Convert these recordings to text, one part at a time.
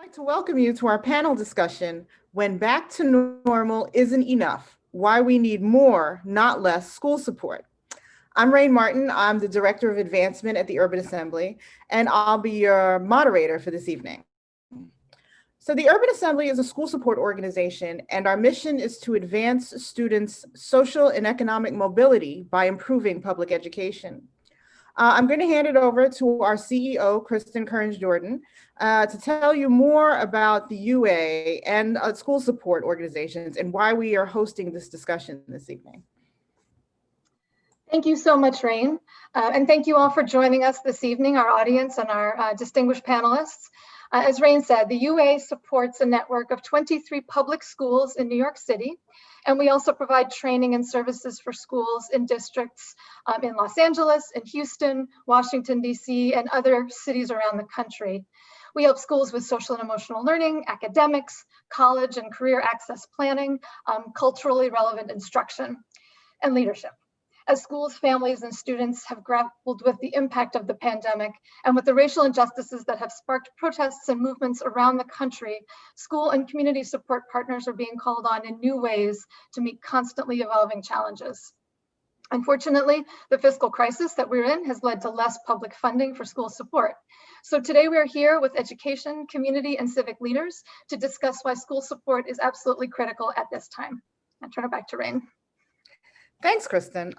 I'd like to welcome you to our panel discussion, When Back to Normal Isn't Enough, Why We Need More, Not Less School Support. I'm Raine Martin. I'm the Director of Advancement at the Urban Assembly, and I'll be your moderator for this evening. So the Urban Assembly is a school support organization, and our mission is to advance students' social and economic mobility by improving public education. I'm going to hand it over to our CEO, Kristin Kearns-Jordan, to tell you more about the UA and school support organizations and why we are hosting this discussion this evening. Thank you so much, Raine. And thank you all for joining us this evening, our audience and our distinguished panelists. As Raine said, the UA supports a network of 23 public schools in New York City. And we also provide training and services for schools in districts in Los Angeles, in Houston, Washington, DC, and other cities around the country. We help schools with social and emotional learning, academics, college and career access planning, culturally relevant instruction, and leadership. As schools, families, and students have grappled with the impact of the pandemic and with the racial injustices that have sparked protests and movements around the country, school and community support partners are being called on in new ways to meet constantly evolving challenges. Unfortunately, the fiscal crisis that we're in has led to less public funding for school support. So today we are here with education, community, and civic leaders to discuss why school support is absolutely critical at this time. I'll turn it back to Raine. Thanks, Kristin.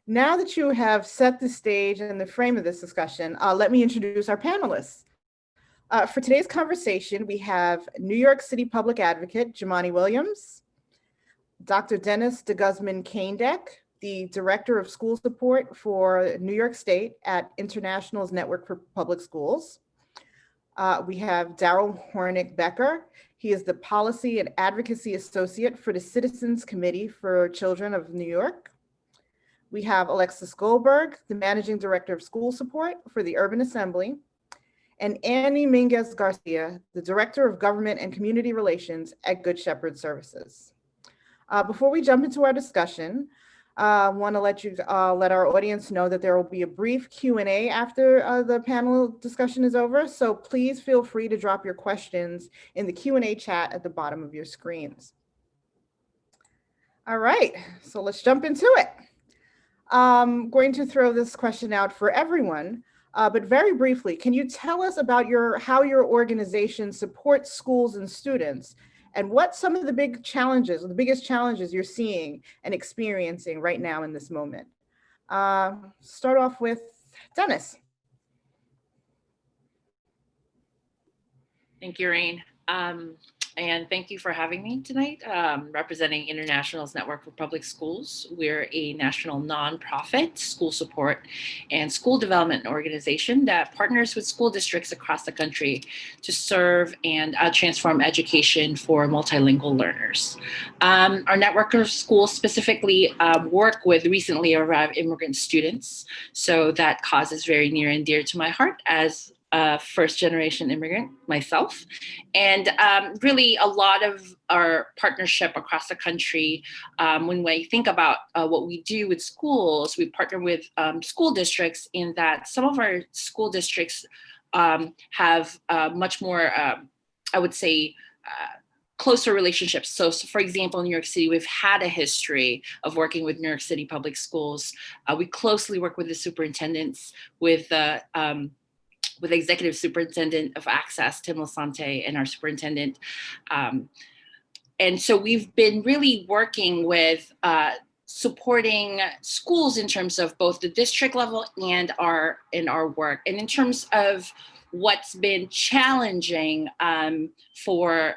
Now that you have set the stage and the frame of this discussion, let me introduce our panelists. For today's conversation, we have New York City Public Advocate Jumaane Williams, Dr. Dennis de Guzman Caindec, the Director of School Support for New York State at International's Network for Public Schools. We have Daryl Hornick-Becker. He is the Policy and Advocacy Associate for the Citizens Committee for Children of New York. We have Alexis Goldberg, the Managing Director of School Support for the Urban Assembly, and Minguez Garcia, the Director of Government and Community Relations at Good Shepherd Services. Before we jump into our discussion, I want to let our audience know that there will be a brief Q&A after the panel discussion is over. So please feel free to drop your questions in the Q&A chat at the bottom of your screens. All right, so let's jump into it. I'm going to throw this question out for everyone, but very briefly, can you tell us about how your organization supports schools and students, and what some of the big challenges, or the biggest challenges you're seeing and experiencing right now in this moment? Start off with Dennis. Thank you, Raine. And thank you for having me tonight, representing International's Network for Public Schools. We're a national nonprofit school support and school development organization that partners with school districts across the country to serve and transform education for multilingual learners. Our network of schools specifically work with recently arrived immigrant students. So that cause is very near and dear to my heart as a first-generation immigrant myself. And really a lot of our partnership across the country, when we think about what we do with schools, we partner with school districts in that some of our school districts have much more, I would say, closer relationships. So for example, in New York City, we've had a history of working with New York City Public Schools. We closely work with the superintendents, with Executive Superintendent of Access, Tim Lasante, and our superintendent. And so we've been really working with supporting schools in terms of both the district level and in our work. And in terms of what's been challenging for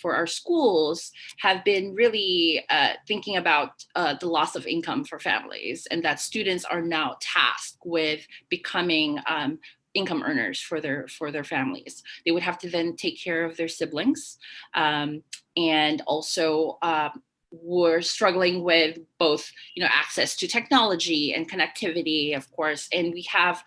our schools have been really thinking about the loss of income for families, and that students are now tasked with becoming income earners for their families. They would have to then take care of their siblings, and also we're struggling with both, access to technology and connectivity, of course. And we have,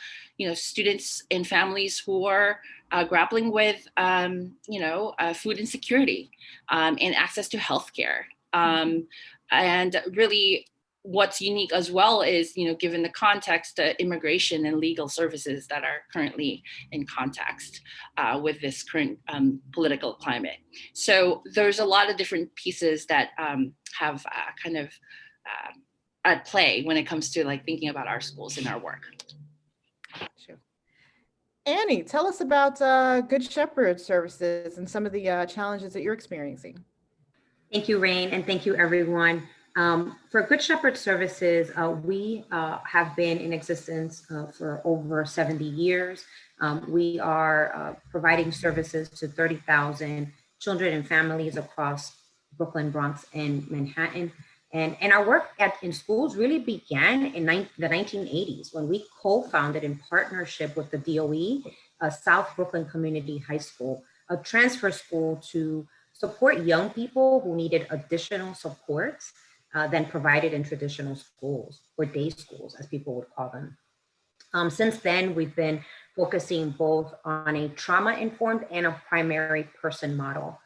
students and families who are grappling with, food insecurity and access to healthcare. And really, what's unique as well is, given the context, immigration and legal services that are currently in context with this current political climate. So there's a lot of different pieces that have kind of at play when it comes to like thinking about our schools and our work. Sure. Annie, tell us about Good Shepherd services and some of the challenges that you're experiencing. Thank you, Raine, and thank you, everyone. For Good Shepherd Services, we have been in existence for over 70 years. We are providing services to 30,000 children and families across Brooklyn, Bronx, and Manhattan. And our work in schools really began in the 1980s when we co-founded in partnership with the DOE, South Brooklyn Community High School, a transfer school to support young people who needed additional supports than provided in traditional schools, or day schools, as people would call them. Since then, we've been focusing both on a trauma-informed and a primary person model.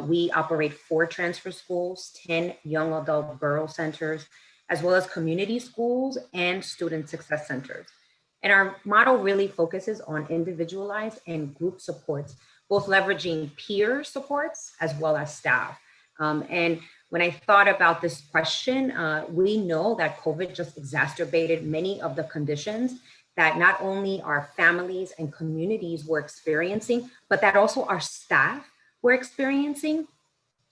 We operate 4 transfer schools, 10 young adult borough centers, as well as community schools and student success centers. And our model really focuses on individualized and group supports, both leveraging peer supports as well as staff. And when I thought about this question, we know that COVID just exacerbated many of the conditions that not only our families and communities were experiencing, but that also our staff were experiencing.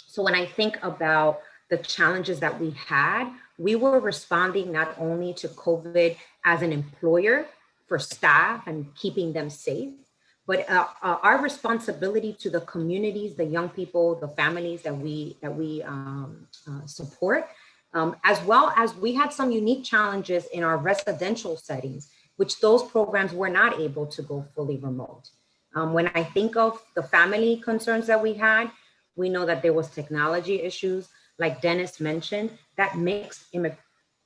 So when I think about the challenges that we had, we were responding not only to COVID as an employer for staff and keeping them safe, but our responsibility to the communities, the young people, the families that we support, as well as we had some unique challenges in our residential settings, which those programs were not able to go fully remote. When I think of the family concerns that we had, we know that there was technology issues, like Dennis mentioned, that mixed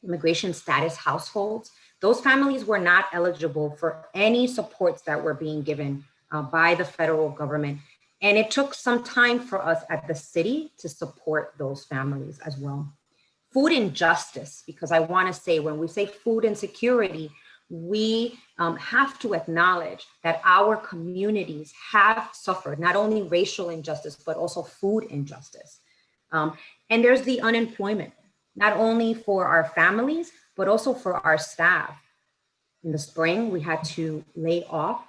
immigration status households. Those families were not eligible for any supports that were being given by the federal government. And it took some time for us at the city to support those families as well. Food injustice, because I want to say when we say food insecurity, we have to acknowledge that our communities have suffered not only racial injustice, but also food injustice. And there's the unemployment, not only for our families, but also for our staff. In the spring, we had to lay off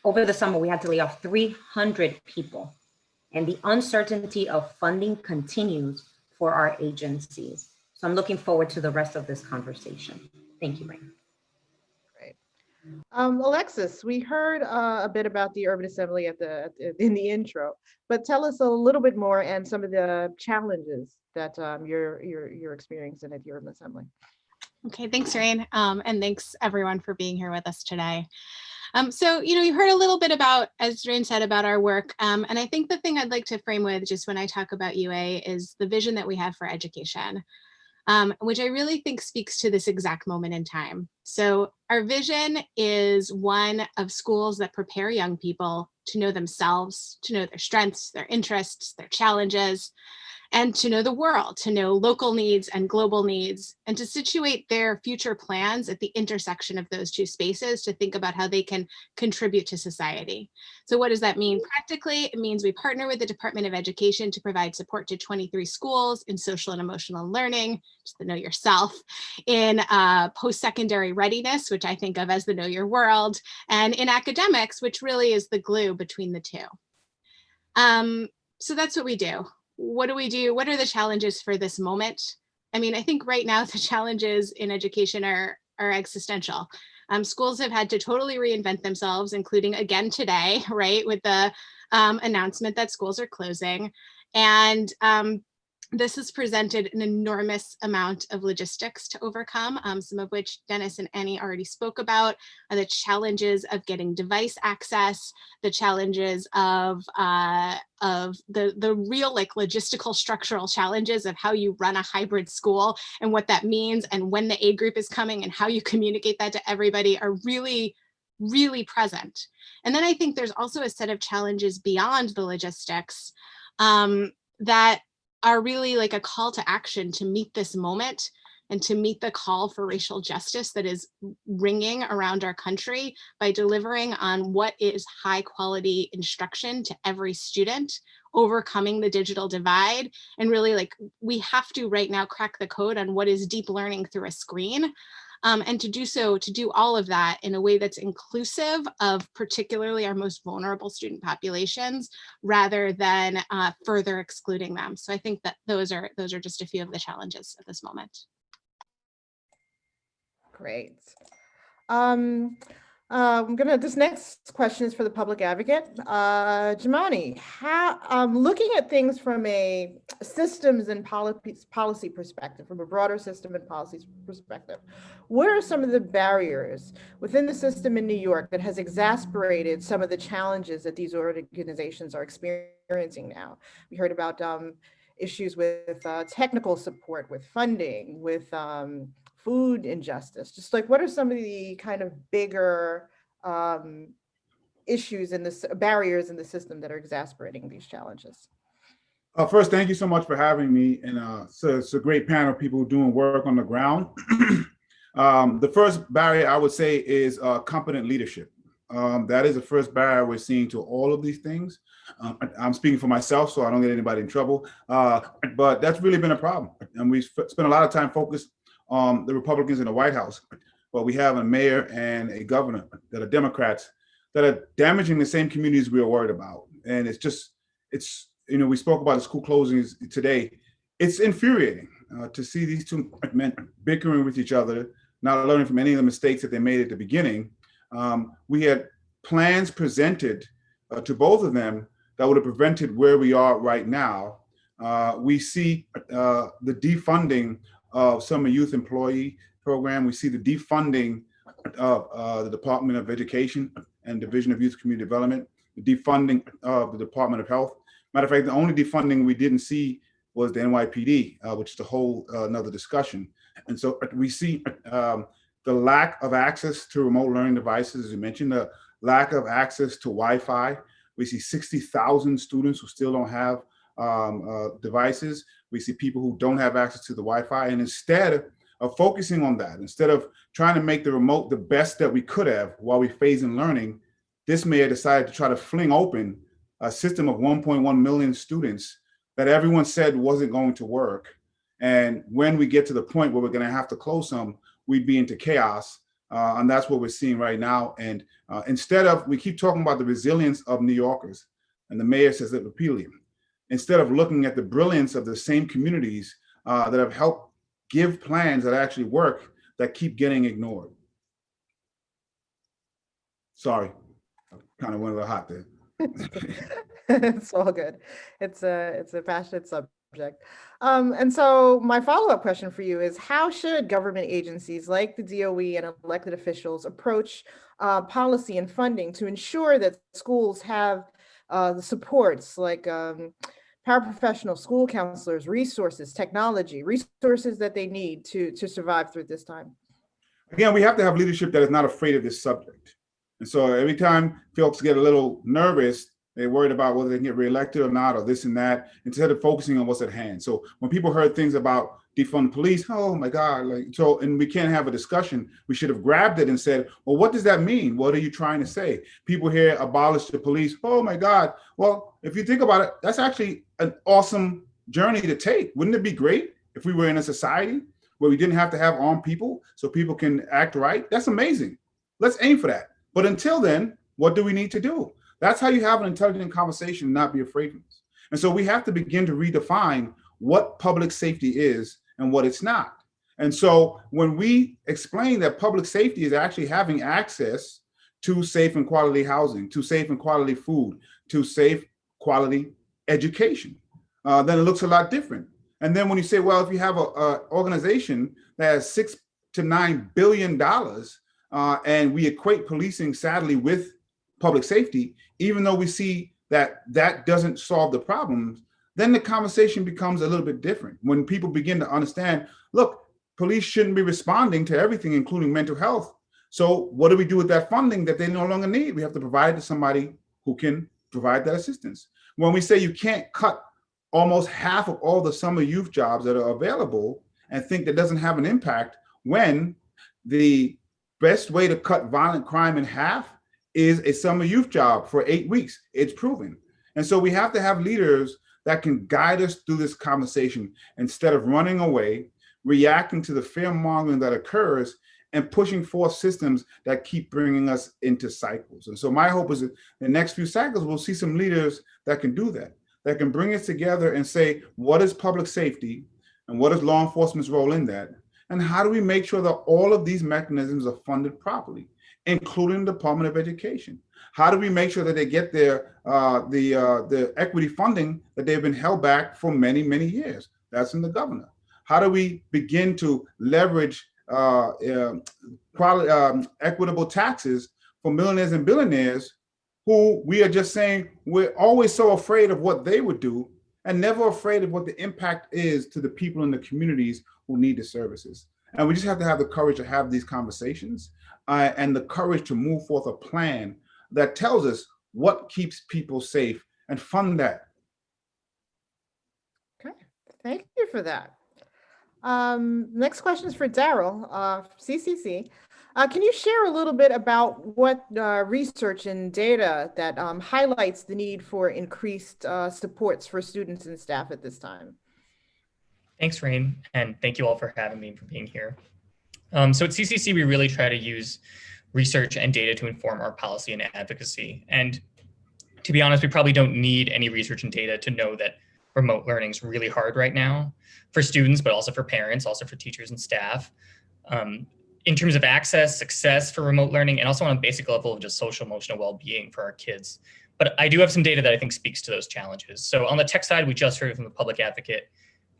over the summer, we had to lay off 300 people. And the uncertainty of funding continues for our agencies. So I'm looking forward to the rest of this conversation. Thank you, Raine. Great. Alexis, we heard a bit about the Urban Assembly in the intro, but tell us a little bit more and some of the challenges that you're experiencing at the Urban Assembly. Okay, thanks, Raine, and thanks everyone for being here with us today. So, you heard a little bit about, as Raine said, about our work. And I think the thing I'd like to frame with just when I talk about UA is the vision that we have for education, which I really think speaks to this exact moment in time. So our vision is one of schools that prepare young people to know themselves, to know their strengths, their interests, their challenges, and to know the world, to know local needs and global needs, and to situate their future plans at the intersection of those two spaces to think about how they can contribute to society. So what does that mean practically? It means we partner with the Department of Education to provide support to 23 schools in social and emotional learning, just the know yourself, in post-secondary readiness, which I think of as the know your world, and in academics, which really is the glue between the two. So that's what we do. What do we do? What are the challenges for this moment? I mean, I think right now the challenges in education are existential. Schools have had to totally reinvent themselves, including again today, right, with the announcement that schools are closing. And this has presented an enormous amount of logistics to overcome, some of which Dennis and Annie already spoke about, the challenges of getting device access, the challenges of the real like logistical structural challenges of how you run a hybrid school and what that means and when the A group is coming and how you communicate that to everybody are really, really present. And then I think there's also a set of challenges beyond the logistics that are really like a call to action to meet this moment and to meet the call for racial justice that is ringing around our country by delivering on what is high quality instruction to every student, overcoming the digital divide, and really like we have to right now crack the code on what is deep learning through a screen. And to do all of that in a way that's inclusive of particularly our most vulnerable student populations, rather than further excluding them. So I think that those are just a few of the challenges at this moment. Great. This next question is for the public advocate. Jumaane, looking at things from a systems and policy perspective, from a broader system and policy perspective, what are some of the barriers within the system in New York that has exacerbated some of the challenges that these organizations are experiencing now? We heard about issues with technical support, with funding, with food injustice. Just like, what are some of the kind of bigger issues in this, barriers in the system that are exacerbating these challenges? First, thank you so much for having me. And so it's a great panel of people doing work on the ground. The first barrier I would say is competent leadership. That is the first barrier we're seeing to all of these things. I'm speaking for myself, so I don't get anybody in trouble. But that's really been a problem. And we spent a lot of time focused on the Republicans in the White House. But we have a mayor and a governor that are Democrats that are damaging the same communities we are worried about. And we spoke about the school closings today. It's infuriating to see these two men bickering with each other, not learning from any of the mistakes that they made at the beginning. We had plans presented to both of them that would have prevented where we are right now. We see the defunding of summer youth employee program. We see the defunding of the Department of Education and Division of Youth Community Development, the defunding of the Department of Health. Matter of fact, the only defunding we didn't see was the NYPD, which is a whole another discussion. And so we see the lack of access to remote learning devices, as you mentioned, the lack of access to Wi-Fi. We see 60,000 students who still don't have devices. We see people who don't have access to the Wi-Fi. And instead of focusing on that, instead of trying to make the remote the best that we could have while we phase in learning, this mayor decided to try to fling open a system of 1.1 million students that everyone said wasn't going to work. And when we get to the point where we're going to have to close some, we'd be into chaos. And that's what we're seeing right now. And we keep talking about the resilience of New Yorkers, and the mayor says it repeatedly, instead of looking at the brilliance of the same communities that have helped give plans that actually work, that keep getting ignored. Sorry, I kind of went a little hot there. It's all good. It's a passionate subject. And so my follow-up question for you is, how should government agencies like the DOE and elected officials approach policy and funding to ensure that schools have the supports like paraprofessionals, school counselors, resources, technology, resources that they need to survive through this time? Again, we have to have leadership that is not afraid of this subject. And so every time folks get a little nervous, they're worried about whether they can get reelected or not, or this and that, instead of focusing on what's at hand. So when people heard things about defund police, oh my God, and we can't have a discussion. We should have grabbed it and said, well, what does that mean? What are you trying to say? People here abolish the police. Oh my God. Well, if you think about it, that's actually an awesome journey to take. Wouldn't it be great if we were in a society where we didn't have to have armed people so people can act right? That's amazing. Let's aim for that. But until then, what do we need to do? That's how you have an intelligent conversation and not be afraid of this. And so we have to begin to redefine what public safety is and what it's not. And so when we explain that public safety is actually having access to safe and quality housing, to safe and quality food, to safe quality education, then it looks a lot different. And then when you say, well, if you have an organization that has $6 to $9 billion and we equate policing sadly with public safety, even though we see that that doesn't solve the problems, then the conversation becomes a little bit different. When people begin to understand, look, police shouldn't be responding to everything, including mental health. So what do we do with that funding that they no longer need? We have to provide it to somebody who can provide that assistance. When we say you can't cut almost half of all the summer youth jobs that are available and think that doesn't have an impact when the best way to cut violent crime in half is a summer youth job for 8 weeks. It's proven. And so we have to have leaders that can guide us through this conversation instead of running away, reacting to the fear mongering that occurs, and pushing forth systems that keep bringing us into cycles. And so my hope is that the next few cycles, we'll see some leaders that can do that, that can bring us together and say, what is public safety and what is law enforcement's role in that? And how do we make sure that all of these mechanisms are funded properly, including the Department of Education? How do we make sure that they get their the equity funding that they've been held back for many, many years? That's in the governor. How do we begin to leverage equitable taxes for millionaires and billionaires who we are just saying we're always so afraid of what they would do and never afraid of what the impact is to the people in the communities who need the services. And we just have to have the courage to have these conversations and the courage to move forth a plan that tells us what keeps people safe and fund that. Okay, thank you for that. Next question is for Daryl, CCC. Can you share a little bit about what research and data that highlights the need for increased supports for students and staff at this time? Thanks, Raine, and thank you all for having me and for being here. So at CCC, we really try to use research and data to inform our policy and advocacy. And to be honest, we probably don't need any research and data to know that remote learning is really hard right now for students, but also for parents, also for teachers and staff. In terms of access, success for remote learning, and also on a basic level of just social emotional well-being for our kids. But I do have some data that I think speaks to those challenges. So on the tech side, we just heard from the public advocate.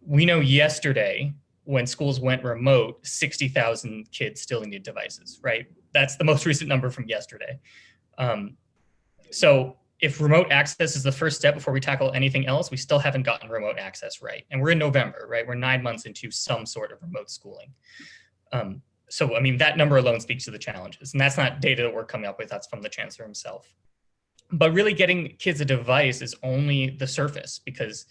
We know yesterday when schools went remote, 60,000 kids still needed devices, right? That's the most recent number from yesterday. So if remote access is the first step before we tackle anything else, we still haven't gotten remote access right. And we're in November, right? We're 9 months into some sort of remote schooling. So, I mean, that number alone speaks to the challenges. And that's not data that we're coming up with, that's from the chancellor himself. But really getting kids a device is only the surface, because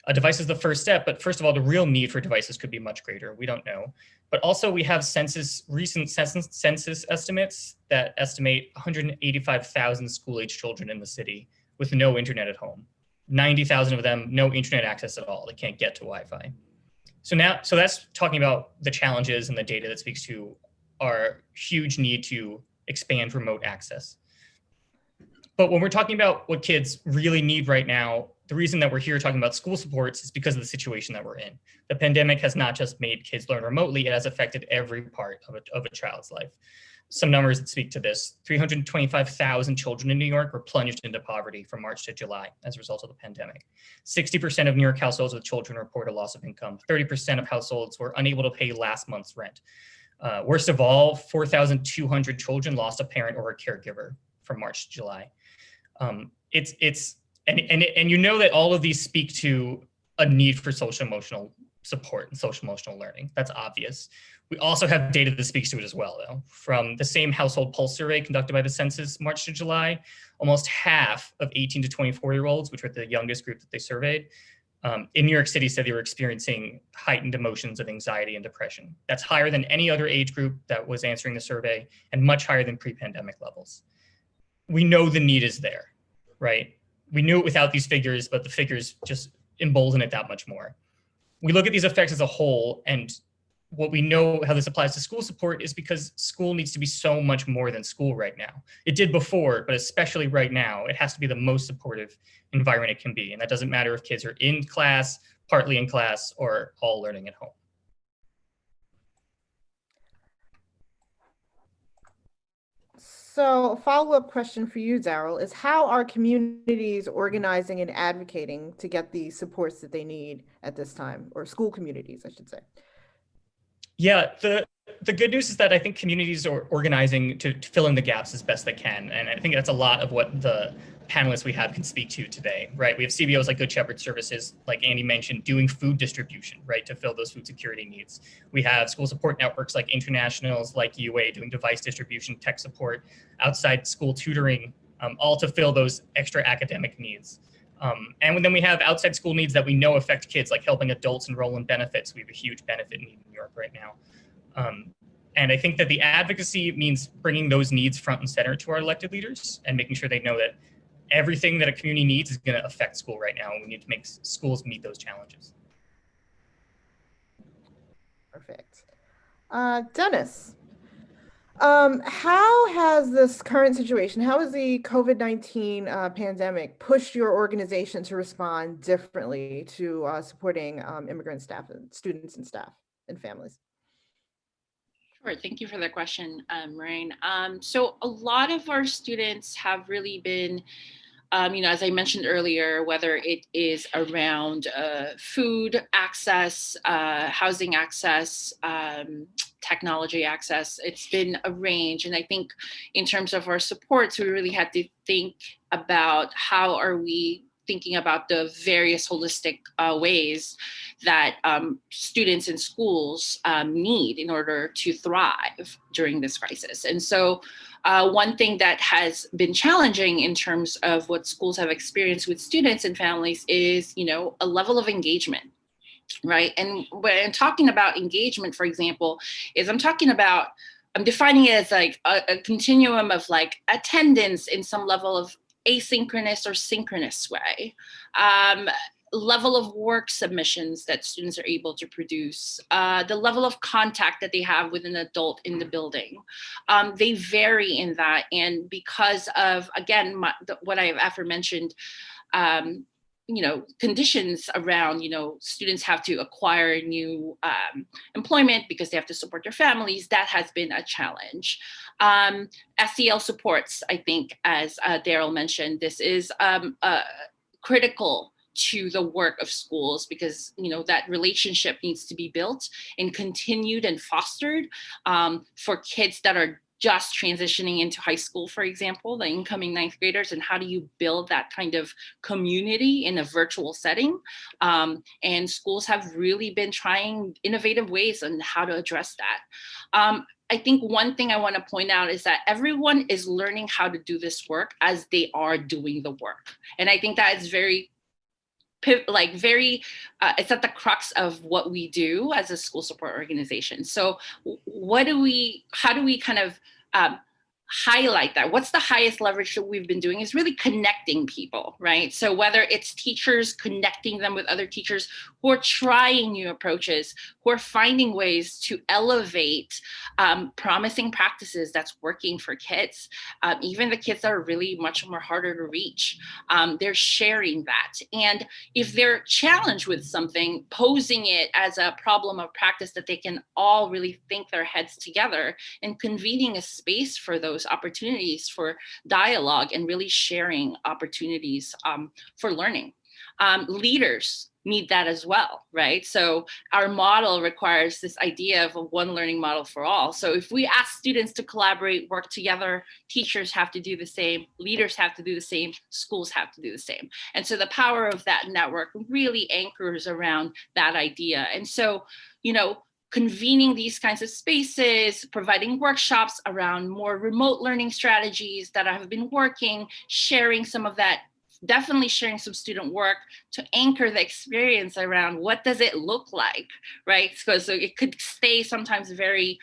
a device is the first step. But first of all, the real need for devices could be much greater. We don't know. But also we have recent census estimates that estimate 185,000 school-age children in the city with no internet at home. 90,000 of them, no internet access at all. They can't get to Wi-Fi. So that's talking about the challenges and the data that speaks to our huge need to expand remote access. But when we're talking about what kids really need right now, the reason that we're here talking about school supports is because of the situation that we're in. The pandemic has not just made kids learn remotely, it has affected every part of a child's life. Some numbers that speak to this: 325,000 children in New York were plunged into poverty from March to July as a result of the pandemic. 60% of New York households with children report a loss of income. 30% of households were unable to pay last month's rent. Worst of all, 4,200 children lost a parent or a caregiver from March to July. And you know that all of these speak to a need for social emotional support and social emotional learning. That's obvious. We also have data that speaks to it as well, though. From the same household pulse survey conducted by the census March to July, almost half of 18 to 24-year-olds, which were the youngest group that they surveyed, in New York City said they were experiencing heightened emotions of anxiety and depression. That's higher than any other age group that was answering the survey and much higher than pre-pandemic levels. We know the need is there, right? We knew it without these figures, but the figures just embolden it that much more. We look at these effects as a whole, and what we know how this applies to school support is because school needs to be so much more than school right now. It did before, but especially right now, it has to be the most supportive environment it can be. And that doesn't matter if kids are in class, partly in class, or all learning at home. So a follow-up question for you, Daryl, is how are communities organizing and advocating to get the supports that they need at this time, or school communities, I should say? Yeah, the good news is that I think communities are organizing to fill in the gaps as best they can. And I think that's a lot of what the panelists we have can speak to today, right? We have CBOs like Good Shepherd Services, like Andy mentioned, doing food distribution, right, to fill those food security needs. We have school support networks like internationals, like UA, doing device distribution, tech support, outside school tutoring, all to fill those extra academic needs. And then we have outside school needs that we know affect kids, like helping adults enroll in benefits. We have a huge benefit need in New York right now. And I think that the advocacy means bringing those needs front and center to our elected leaders and making sure they know that everything that a community needs is going to affect school right now. And we need to make schools meet those challenges. Perfect. Dennis, how has this current situation, how has the COVID-19 pandemic pushed your organization to respond differently to supporting immigrant staff and students and staff and families? Sure, thank you for the question, Raine. So a lot of our students have really been, as I mentioned earlier, whether it is around food access, housing access, technology access, it's been a range. And I think in terms of our supports, we really had to think about how are we thinking about the various holistic ways that students in schools need in order to thrive during this crisis. And so one thing that has been challenging in terms of what schools have experienced with students and families is, a level of engagement, right? And when I'm talking about engagement, for example, I'm defining it as like a continuum of like attendance in some level of asynchronous or synchronous way, level of work submissions that students are able to produce, the level of contact that they have with an adult in the building. They vary in that. And because of, again, what I've aforementioned, conditions around, students have to acquire new employment because they have to support their families, that has been a challenge. SEL supports, I think, as Daryl mentioned, this is critical to the work of schools because, that relationship needs to be built and continued and fostered for kids that are just transitioning into high school, for example, the incoming ninth graders, and how do you build that kind of community in a virtual setting? And schools have really been trying innovative ways on how to address that. I think one thing I want to point out is that everyone is learning how to do this work as they are doing the work. And I think that is it's at the crux of what we do as a school support organization. So how do we kind of highlight that? What's the highest leverage that we've been doing is really connecting people, right? So whether it's teachers connecting them with other teachers who are trying new approaches, who are finding ways to elevate promising practices that's working for kids, even the kids that are really much more harder to reach, they're sharing that. And if they're challenged with something, posing it as a problem of practice that they can all really think their heads together and convening a space for those opportunities for dialogue and really sharing opportunities for learning. Leaders need that as well, right? So our model requires this idea of a one learning model for all. So if we ask students to collaborate, work together, teachers have to do the same, leaders have to do the same, schools have to do the same. And so the power of that network really anchors around that idea. And so, convening these kinds of spaces, providing workshops around more remote learning strategies that have been working, sharing some of that, definitely sharing some student work to anchor the experience around what does it look like, right? So it could stay sometimes very,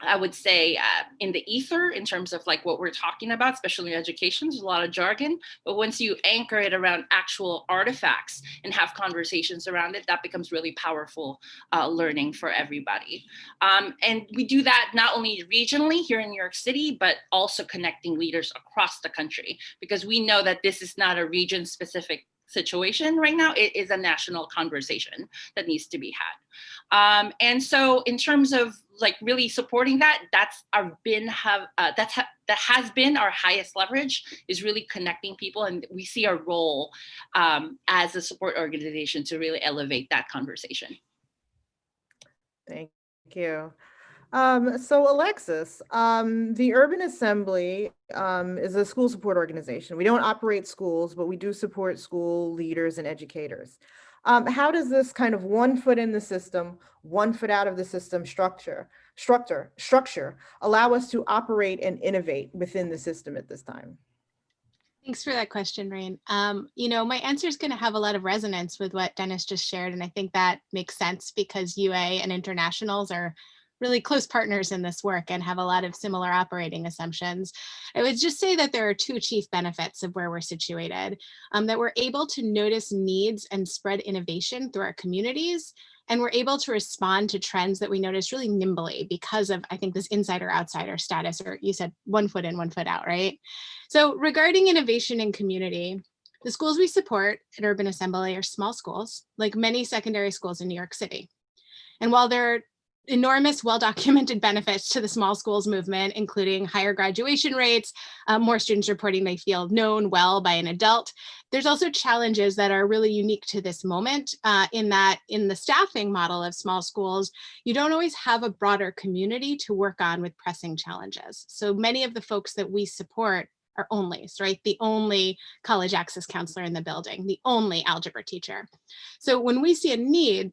I would say in the ether in terms of like what we're talking about, especially in education, there's a lot of jargon, but once you anchor it around actual artifacts and have conversations around it, that becomes really powerful learning for everybody. And we do that not only regionally here in New York City, but also connecting leaders across the country, because we know that this is not a region specific situation right now. It is a national conversation that needs to be had. And so in terms of like really supporting that, that has been our highest leverage, is really connecting people. And we see our role as a support organization to really elevate that conversation. Thank you. So Alexis, the Urban Assembly is a school support organization. We don't operate schools, but we do support school leaders and educators. How does this kind of one foot in the system, one foot out of the system structure allow us to operate and innovate within the system at this time? Thanks for that question, Raine. You know, my answer is going to have a lot of resonance with what Dennis just shared, and I think that makes sense because UA and internationals are really close partners in this work and have a lot of similar operating assumptions. I would just say that there are two chief benefits of where we're situated, that we're able to notice needs and spread innovation through our communities, and we're able to respond to trends that we notice really nimbly because of, I think, this insider-outsider status, or you said 1 foot in, 1 foot out, right? So regarding innovation in community, the schools we support at Urban Assembly are small schools, like many secondary schools in New York City. And while there are enormous, well-documented benefits to the small schools movement, including higher graduation rates, more students reporting they feel known well by an adult, there's also challenges that are really unique to this moment, in that in the staffing model of small schools, you don't always have a broader community to work on with pressing challenges. So many of the folks that we support are onlys, right? The only college access counselor in the building, the only algebra teacher. So when we see a need,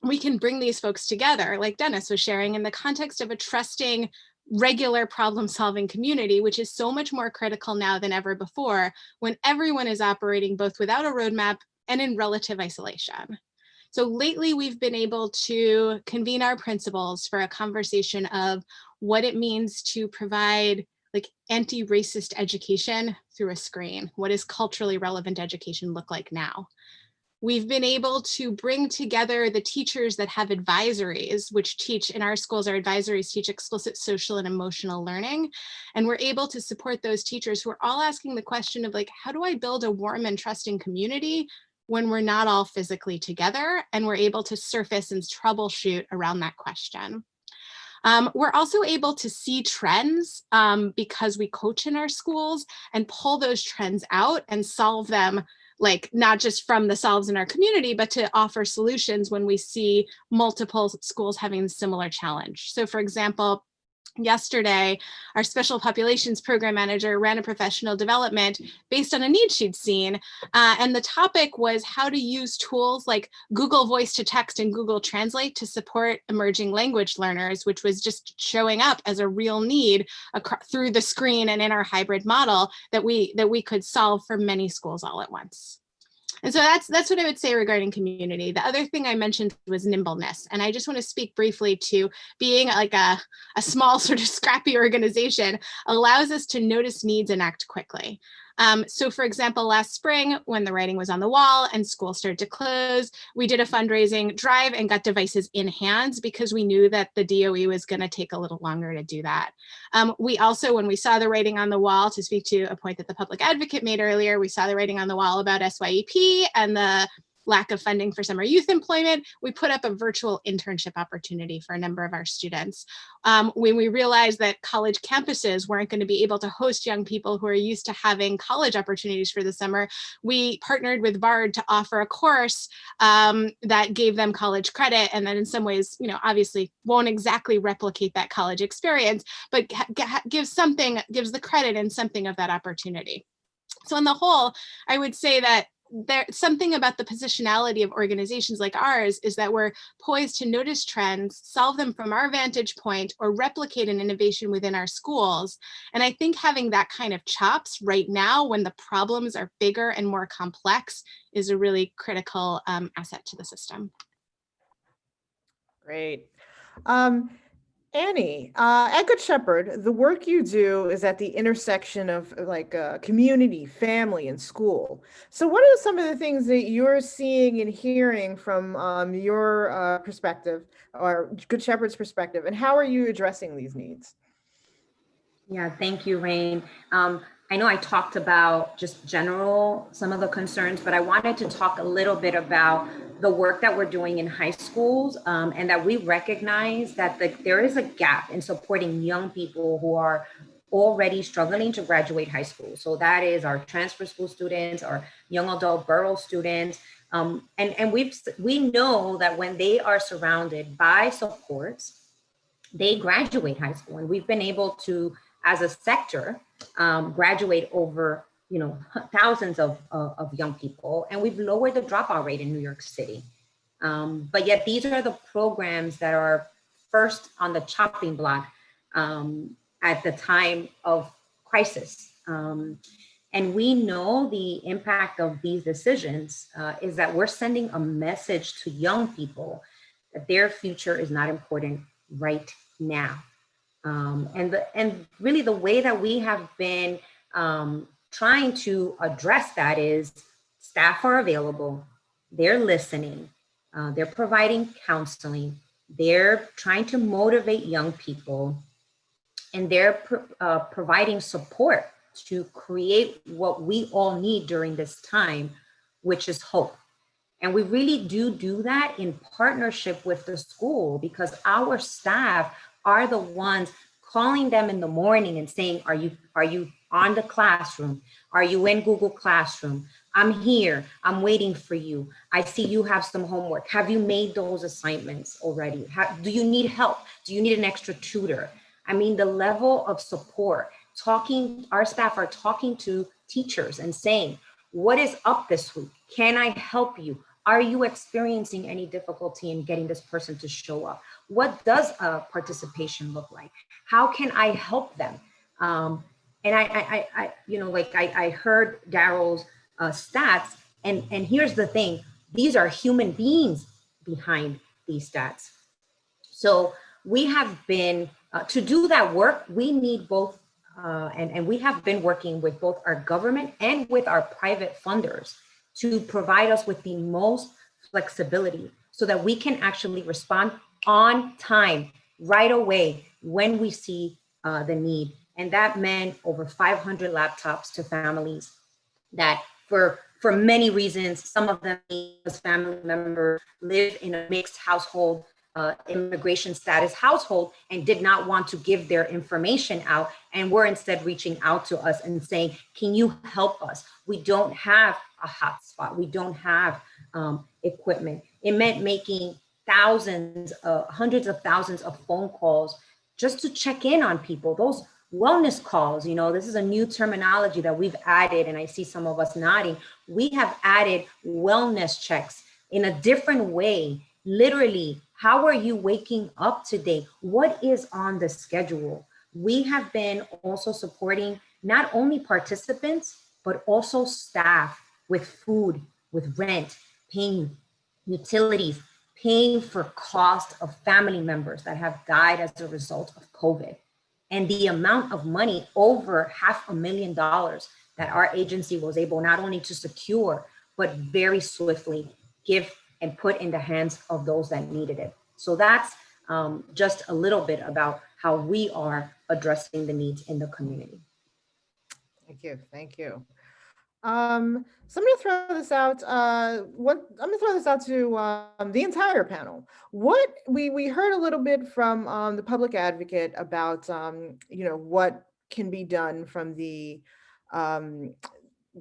we can bring these folks together, like Dennis was sharing, in the context of a trusting, regular problem-solving community, which is so much more critical now than ever before, when everyone is operating both without a roadmap and in relative isolation. So lately, we've been able to convene our principals for a conversation of what it means to provide like anti-racist education through a screen. What does culturally relevant education look like now? We've been able to bring together the teachers that have advisories, which teach in our schools, our advisories teach explicit social and emotional learning. And we're able to support those teachers who are all asking the question of like, how do I build a warm and trusting community when we're not all physically together? And we're able to surface and troubleshoot around that question. We're also able to see trends because we coach in our schools and pull those trends out and solve them, like not just from the solves in our community, but to offer solutions when we see multiple schools having a similar challenge. So for example, yesterday, our special populations program manager ran a professional development based on a need she'd seen. And the topic was how to use tools like Google Voice to Text and Google Translate to support emerging language learners, which was just showing up as a real need through the screen and in our hybrid model that we could solve for many schools all at once. And so that's what I would say regarding community. The other thing I mentioned was nimbleness. And I just want to speak briefly to being like a small sort of scrappy organization allows us to notice needs and act quickly. So for example, last spring when the writing was on the wall and school started to close, we did a fundraising drive and got devices in hands because we knew that the DOE was going to take a little longer to do that. We also, when we saw the writing on the wall, to speak to a point that the public advocate made earlier, we saw the writing on the wall about SYEP and the lack of funding for summer youth employment, we put up a virtual internship opportunity for a number of our students. When we realized that college campuses weren't going to be able to host young people who are used to having college opportunities for the summer, we partnered with Bard to offer a course that gave them college credit, and that in some ways, you know, obviously won't exactly replicate that college experience, but gives the credit and something of that opportunity. So on the whole, I would say that there's something about the positionality of organizations like ours is that we're poised to notice trends, solve them from our vantage point, or replicate an innovation within our schools. And I think having that kind of chops right now when the problems are bigger and more complex is a really critical asset to the system. Great. Annie, at Good Shepherd, the work you do is at the intersection of like community, family, and school. So what are some of the things that you're seeing and hearing from your perspective or Good Shepherd's perspective, and how are you addressing these needs? Yeah, thank you, Raine. I know I talked about just some of the concerns, but I wanted to talk a little bit about the work that we're doing in high schools, and that we recognize that there is a gap in supporting young people who are already struggling to graduate high school. So that is our transfer school students, our young adult borough students. And we know that when they are surrounded by supports, they graduate high school. And we've been able to, as a sector, graduate over thousands of young people, and we've lowered the dropout rate in New York City. But yet these are the programs that are first on the chopping block at the time of crisis. And we know the impact of these decisions is that we're sending a message to young people that their future is not important right now. And really the way that we have been trying to address that is staff are available, they're listening, they're providing counseling, they're trying to motivate young people, and they're providing support to create what we all need during this time, which is hope. And we really do that in partnership with the school, because our staff are the ones calling them in the morning and saying, are you on the classroom? Are you in Google Classroom? I'm here, I'm waiting for you. I see you have some homework. Have you made those assignments already? Do you need help? Do you need an extra tutor? I mean, the level of support, our staff are talking to teachers and saying, what is up this week? Can I help you? Are you experiencing any difficulty in getting this person to show up? What does participation look like? How can I help them? And I heard Daryl's stats, and here's the thing: these are human beings behind these stats. So we have been to do that work. We need both, and we have been working with both our government and with our private funders to provide us with the most flexibility so that we can actually respond on time, right away, when we see the need. And that meant over 500 laptops to families that for many reasons, some of them as family members live in a mixed household, immigration status household, and did not want to give their information out, and were instead reaching out to us and saying, can you help us? We don't have a hotspot. We don't have equipment. It meant making thousands, hundreds of thousands of phone calls just to check in on people. Those wellness calls, this is a new terminology that we've added, and I see some of us nodding. We have added wellness checks in a different way. Literally, how are you waking up today? What is on the schedule? We have been also supporting not only participants, but also staff with food, with rent, paying utilities, paying for cost of family members that have died as a result of COVID. And the amount of money, over $500,000, that our agency was able not only to secure, but very swiftly give and put in the hands of those that needed it. So that's just a little bit about how we are addressing the needs in the community. Thank you. So I'm going to throw this out. I'm going to throw this out to the entire panel. What we heard a little bit from the public advocate about what can be done from the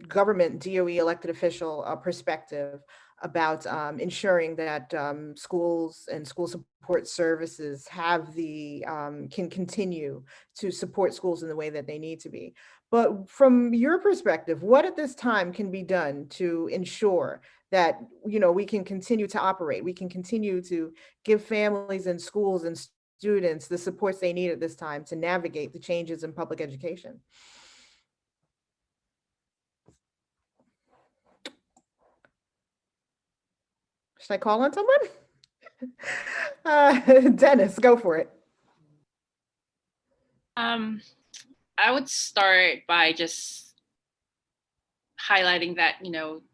government DOE elected official perspective about ensuring that schools and school support services have can continue to support schools in the way that they need to be. But from your perspective, what at this time can be done to ensure that we can continue to operate, we can continue to give families and schools and students the supports they need at this time to navigate the changes in public education? Should I call on someone? Dennis, go for it. I would start by just highlighting that,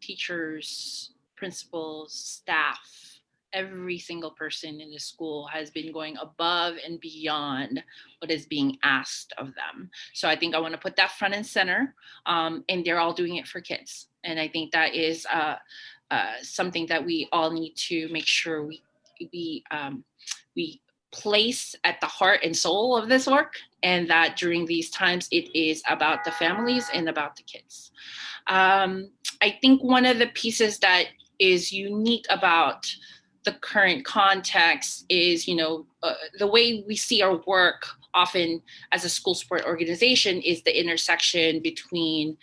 teachers, principals, staff, every single person in the school has been going above and beyond what is being asked of them. So I think I want to put that front and center, and they're all doing it for kids. And I think that is something that we all need to make sure we place at the heart and soul of this work, and that during these times it is about the families and about the kids. I think one of the pieces that is unique about the current context is, the way we see our work often as a school support organization is the intersection between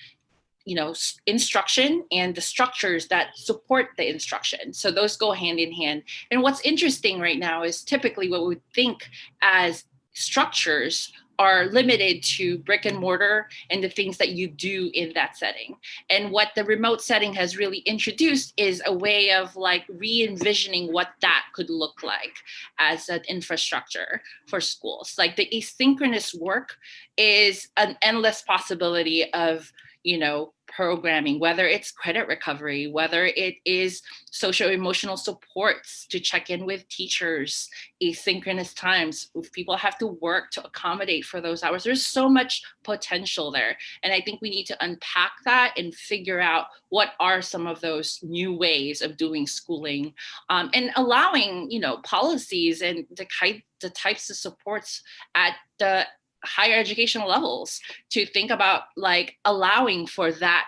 instruction and the structures that support the instruction. So those go hand in hand. And what's interesting right now is typically what we think as structures are limited to brick and mortar and the things that you do in that setting. And what the remote setting has really introduced is a way of like re-envisioning what that could look like as an infrastructure for schools. Like the asynchronous work is an endless possibility of, you know, programming, whether it's credit recovery, whether it is social emotional supports to check in with teachers, asynchronous times, if people have to work to accommodate for those hours. There's so much potential there. And I think we need to unpack that and figure out what are some of those new ways of doing schooling, and allowing, you know, policies and the types of supports at the higher educational levels to think about like allowing for that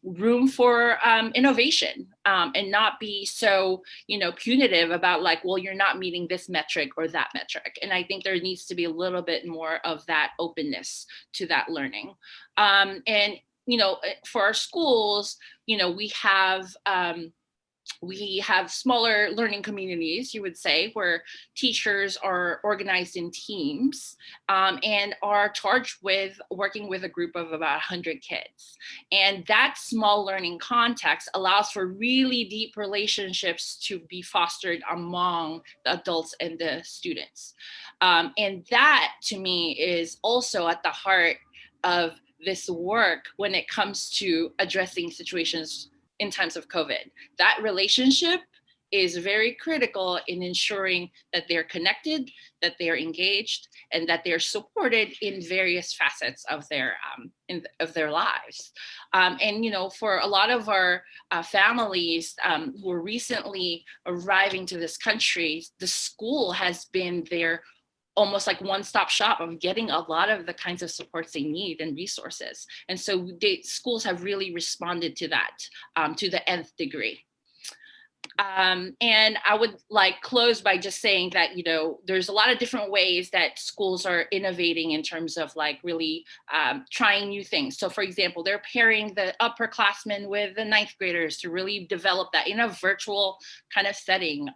room for innovation, and not be so, you know, punitive about like, well, you're not meeting this metric or that metric. And I think there needs to be a little bit more of that openness to that learning. And, you know, for our schools, you know, we have smaller learning communities, you would say, where teachers are organized in teams, and are charged with working with a group of about 100 kids. And that small learning context allows for really deep relationships to be fostered among the adults and the students. And that, to me, is also at the heart of this work when it comes to addressing situations in times of COVID. That relationship is very critical in ensuring that they're connected, that they're engaged, and that they're supported in various facets of their lives. And you know, for a lot of our families who are recently arriving to this country, the school has been their almost like one-stop shop of getting a lot of the kinds of supports they need and resources. And so schools have really responded to that to the nth degree. And I would like close by just saying that, you know, there's a lot of different ways that schools are innovating in terms of like really trying new things. So for example, they're pairing the upperclassmen with the ninth graders to really develop that in a virtual kind of setting.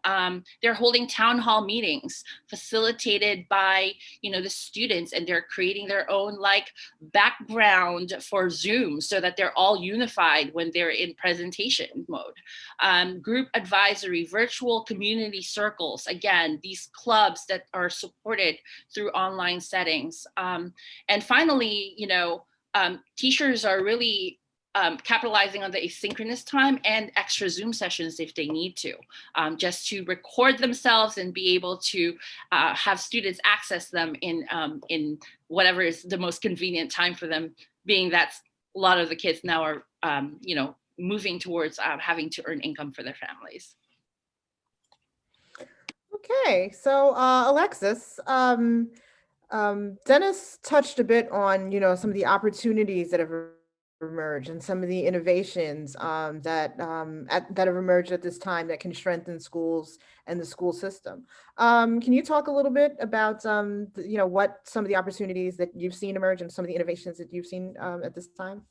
They're holding town hall meetings facilitated by, you know, the students, and they're creating their own like background for Zoom so that they're all unified when they're in presentation mode. Group advisory, virtual community circles, again, these clubs that are supported through online settings. And finally, you know, teachers are really capitalizing on the asynchronous time and extra Zoom sessions if they need to, just to record themselves and be able to have students access them in whatever is the most convenient time for them, being that a lot of the kids now are, you know, moving towards having to earn income for their families. Okay, so Alexis, Dennis touched a bit on, you know, some of the opportunities that have emerged and some of the innovations that have emerged at this time that can strengthen schools and the school system. Can you talk a little bit about, you know, what some of the opportunities that you've seen emerge and some of the innovations that you've seen at this time?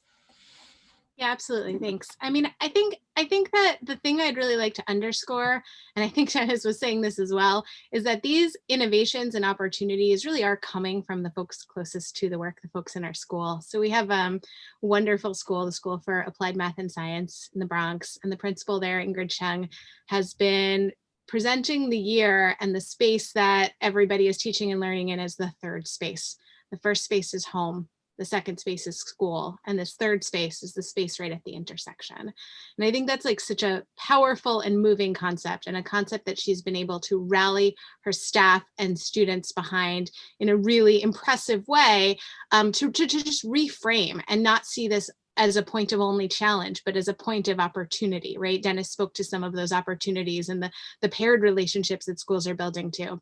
Yeah, absolutely. Thanks. I mean, I think that the thing I'd really like to underscore, and I think Dennis was saying this as well, is that these innovations and opportunities really are coming from the folks closest to the work, the folks in our school. So we have a wonderful school, the School for Applied Math and Science in the Bronx, and the principal there, Ingrid Chung, has been presenting the year and the space that everybody is teaching and learning in as the third space. The first space is home. The second space is school, and this third space is the space right at the intersection. And I think that's like such a powerful and moving concept, and a concept that she's been able to rally her staff and students behind in a really impressive way, to just reframe and not see this as a point of only challenge, but as a point of opportunity, right? Dennis spoke to some of those opportunities and the paired relationships that schools are building too.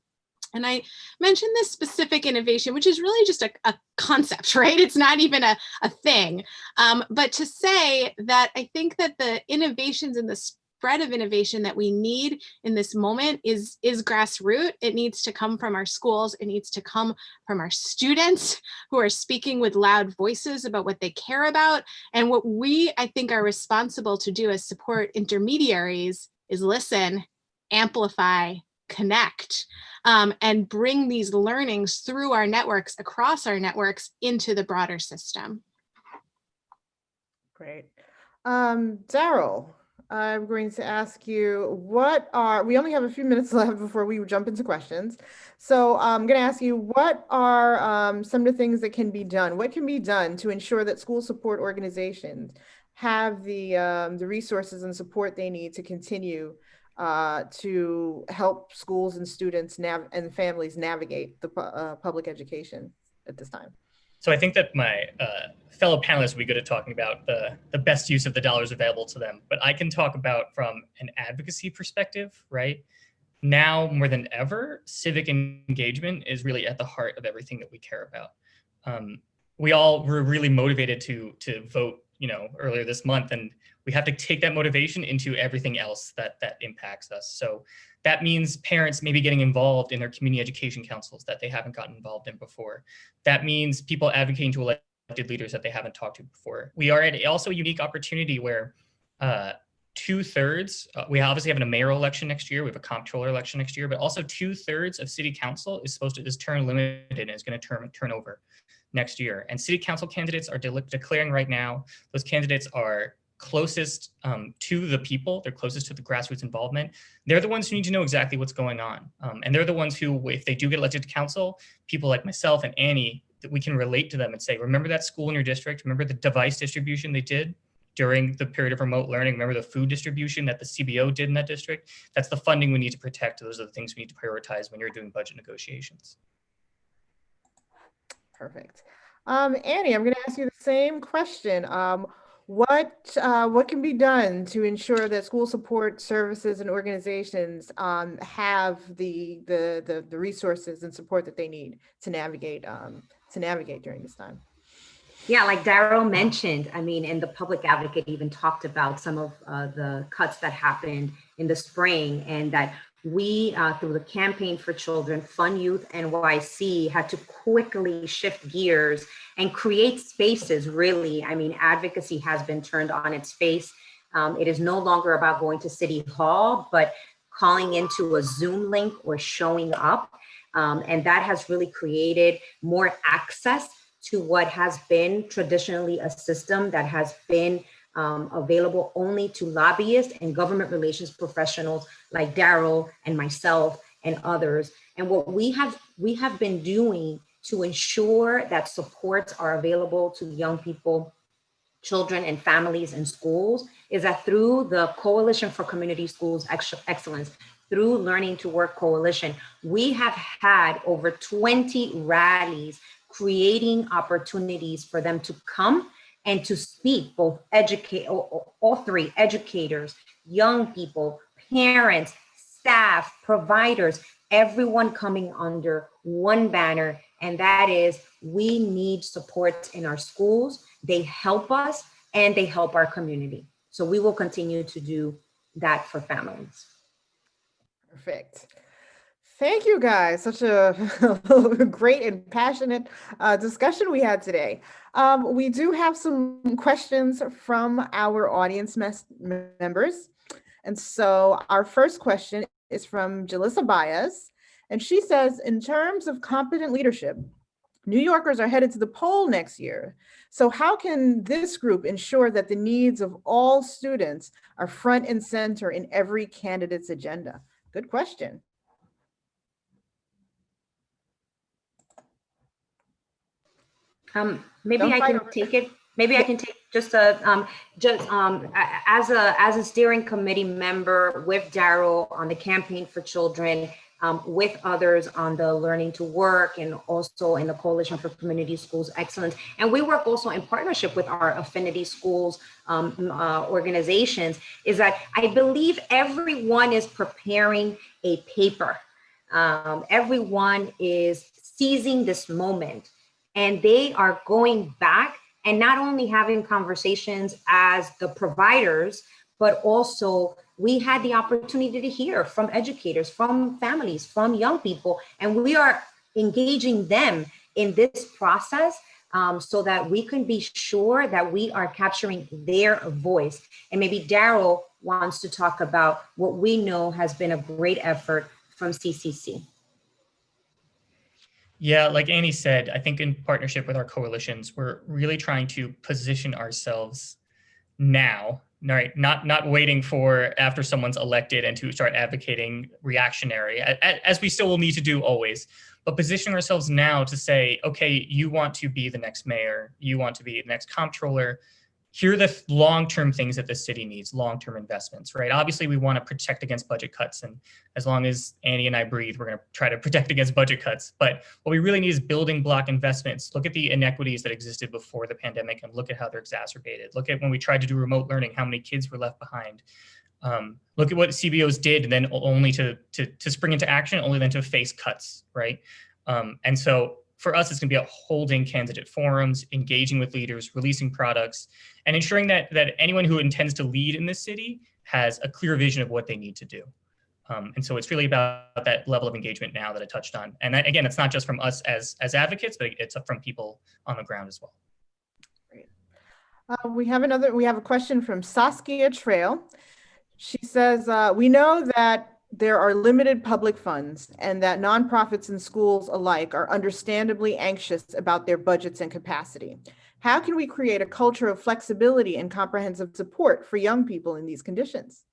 And I mentioned this specific innovation, which is really just a concept, right? It's not even a thing. But to say that I think that the innovations and the spread of innovation that we need in this moment is grassroots. It needs to come from our schools. It needs to come from our students who are speaking with loud voices about what they care about. And what we, I think, are responsible to do as support intermediaries is listen, amplify, connect and bring these learnings through our networks, across our networks, into the broader system. Great. Daryl, I'm going to ask you, we only have a few minutes left before we jump into questions. So I'm going to ask you, what are some of the things that can be done? What can be done to ensure that school support organizations have the resources and support they need to continue to help schools and students and families navigate the public education at this time? So I think that my fellow panelists will be good at talking about the best use of the dollars available to them, but I can talk about from an advocacy perspective, right? Now more than ever, civic engagement is really at the heart of everything that we care about. We all were really motivated to vote, earlier this month, and we have to take that motivation into everything else that impacts us. So that means parents maybe getting involved in their community education councils that they haven't gotten involved in before. That means people advocating to elected leaders that they haven't talked to before. We are at also a unique opportunity where 2/3, we obviously have a mayoral election next year, we have a comptroller election next year, but also 2/3 of city council is term limited and is going to turn over next year. And city council candidates are declaring right now, those candidates are closest to the people, they're closest to the grassroots involvement. They're the ones who need to know exactly what's going on. And they're the ones who, if they do get elected to council, people like myself and Annie, that we can relate to them and say, remember that school in your district? Remember the device distribution they did during the period of remote learning? Remember the food distribution that the CBO did in that district? That's the funding we need to protect. Those are the things we need to prioritize when you're doing budget negotiations. Perfect. Annie, I'm going to ask you the same question. What can be done to ensure that school support services and organizations have the resources and support that they need to navigate during this time? Yeah, like Daryl mentioned, and the public advocate even talked about some of the cuts that happened in the spring, and that we, through the Campaign for Children, Fund Youth NYC, had to quickly shift gears and create spaces, really. Advocacy has been turned on its face. It is no longer about going to City Hall, but calling into a Zoom link or showing up. And that has really created more access to what has been traditionally a system that has been available only to lobbyists and government relations professionals like Daryl and myself and others. And what we have been doing to ensure that supports are available to young people, children and families and schools is that through the Coalition for Community Schools Excellence, through Learning to Work Coalition, we have had over 20 rallies creating opportunities for them to come and to speak, both all three, educators, young people, parents, staff, providers, everyone coming under one banner, and that is, we need support in our schools. They help us and they help our community. So we will continue to do that for families. Perfect. Thank you guys. Such a great and passionate discussion we had today. We do have some questions from our audience members. And so our first question is from Jalissa Baez. And she says, in terms of competent leadership, New Yorkers are headed to the poll next year. So how can this group ensure that the needs of all students are front and center in every candidate's agenda? Good question. Maybe I can take it. Maybe I can take as a steering committee member with Daryl on the Campaign for Children, with others on the Learning to Work, and also in the Coalition for Community Schools Excellence. And we work also in partnership with our affinity schools organizations, is that I believe everyone is preparing a paper. Everyone is seizing this moment, and they are going back and not only having conversations as the providers, but also we had the opportunity to hear from educators, from families, from young people, and we are engaging them in this process so that we can be sure that we are capturing their voice. And maybe Daryl wants to talk about what we know has been a great effort from CCC? Yeah, like Annie said, I think in partnership with our coalitions, we're really trying to position ourselves now, right? Not waiting for after someone's elected and to start advocating reactionary, as we still will need to do always, but positioning ourselves now to say, okay, you want to be the next mayor, you want to be the next comptroller. Here are the long-term things that the city needs, long-term investments, right? Obviously, we want to protect against budget cuts. And as long as Annie and I breathe, we're going to try to protect against budget cuts. But what we really need is building block investments. Look at the inequities that existed before the pandemic and look at how they're exacerbated. Look at when we tried to do remote learning, how many kids were left behind. Look at what CBOs did, and then only to spring into action, only then to face cuts, right? And so for us, it's going to be about holding candidate forums, engaging with leaders, releasing products, and ensuring that anyone who intends to lead in this city has a clear vision of what they need to do. And so it's really about that level of engagement now that I touched on. And that, again, it's not just from us as advocates, but it's from people on the ground as well. Great. We have a question from Saskia Trail. She says, we know that there are limited public funds and that nonprofits and schools alike are understandably anxious about their budgets and capacity. How can we create a culture of flexibility and comprehensive support for young people in these conditions?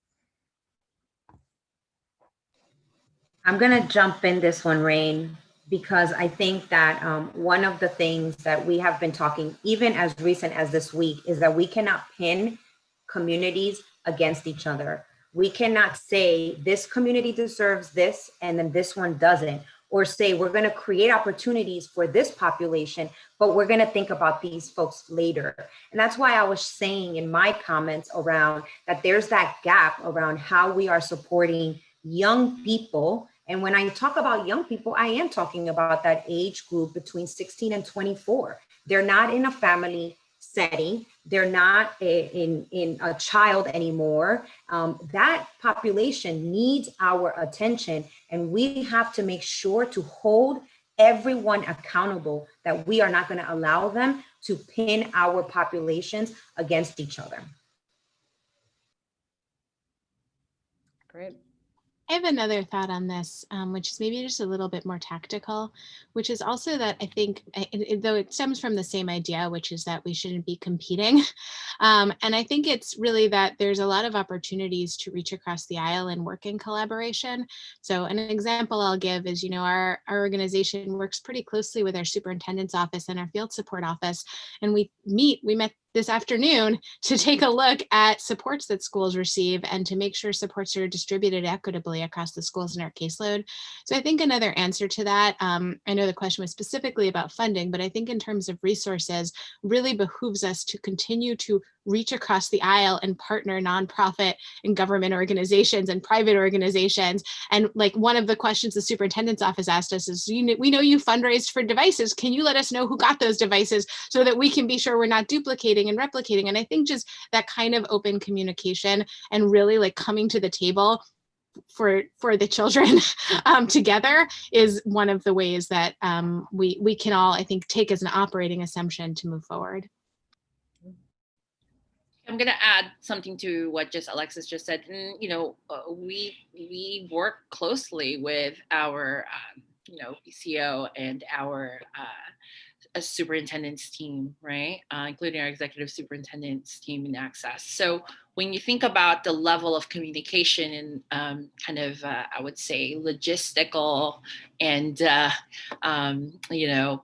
I'm going to jump in this one, Raine, because I think that one of the things that we have been talking, even as recent as this week, is that we cannot pin communities against each other. We cannot say this community deserves this and then this one doesn't, or say we're going to create opportunities for this population, but we're going to think about these folks later. And that's why I was saying in my comments around that there's that gap around how we are supporting young people. And when I talk about young people, I am talking about that age group between 16 and 24. They're not in a family setting. They're not in a child anymore. That population needs our attention, and we have to make sure to hold everyone accountable, that we are not going to allow them to pin our populations against each other. Great. I have another thought on this, which is maybe just a little bit more tactical, which is also that I think, though it stems from the same idea, which is that we shouldn't be competing. And I think it's really that there's a lot of opportunities to reach across the aisle and work in collaboration. So an example I'll give is, our organization works pretty closely with our superintendent's office and our field support office. And we met this afternoon to take a look at supports that schools receive and to make sure supports are distributed equitably across the schools in our caseload. So I think another answer to that, I know the question was specifically about funding, but I think in terms of resources, really behooves us to continue to reach across the aisle and partner nonprofit and government organizations and private organizations. And like one of the questions the superintendent's office asked us is, we know you fundraised for devices. Can you let us know who got those devices so that we can be sure we're not duplicating and replicating? And I think just that kind of open communication and really like coming to the table for the children together is one of the ways that we can all, I think, take as an operating assumption to move forward. I'm going to add something to what Alexis just said. And, we work closely with our, BCO and our superintendent's team, right? Including our executive superintendent's team in Access. So when you think about the level of communication and I would say logistical and,